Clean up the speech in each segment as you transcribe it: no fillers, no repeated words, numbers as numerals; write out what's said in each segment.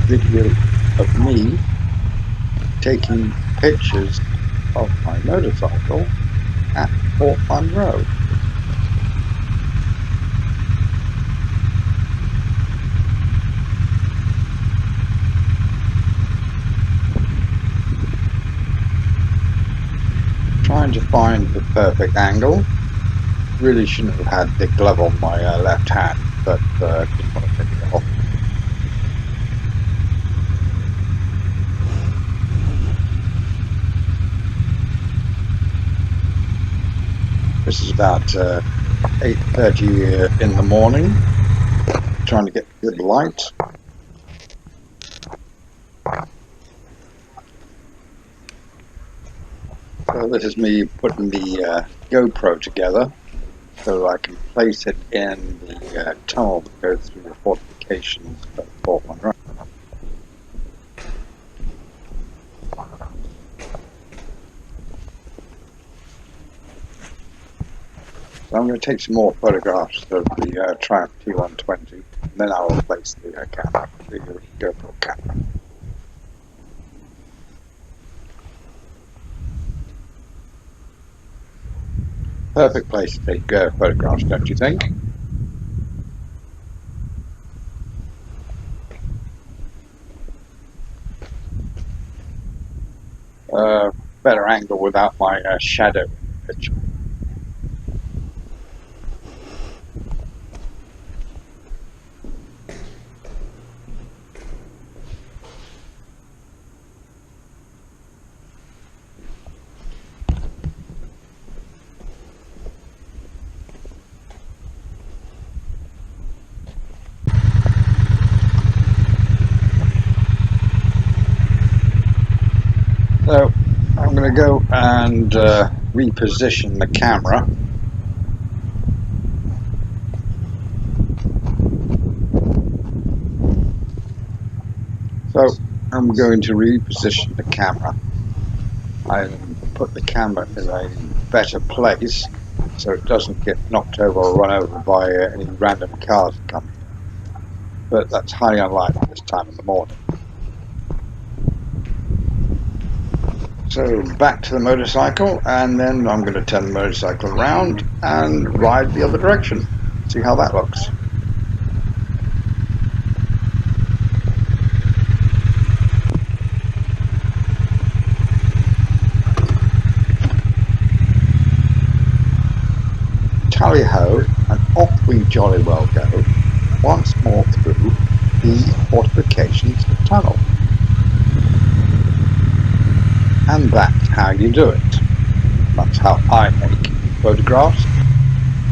video of me taking pictures of my motorcycle at Fort Monroe. Trying to find the perfect angle. Really shouldn't have had the glove on my left hand, but didn't want to take it off. This is about 8:30 in the morning. Trying to get good light. So this is me putting the GoPro together so I can place it in the tunnel that goes through the fortifications of Fort Monroe. So I'm going to take some more photographs of the Triumph T120, and then I will place the camera, the GoPro camera. Perfect place to take photographs, don't you think? Better angle without my shadow in the picture. So I'm going to go and reposition the camera. So I'm going to reposition the camera. I put the camera in a better place so it doesn't get knocked over or run over by any random cars coming. But that's highly unlikely this time in the morning. So back to the motorcycle, and then I'm going to turn the motorcycle around and ride the other direction. See how that looks. Tally-ho, and off we jolly well go, once more through the fortifications tunnel. And that's how you do it. That's how I make photographs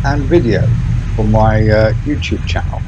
and video for my YouTube channel.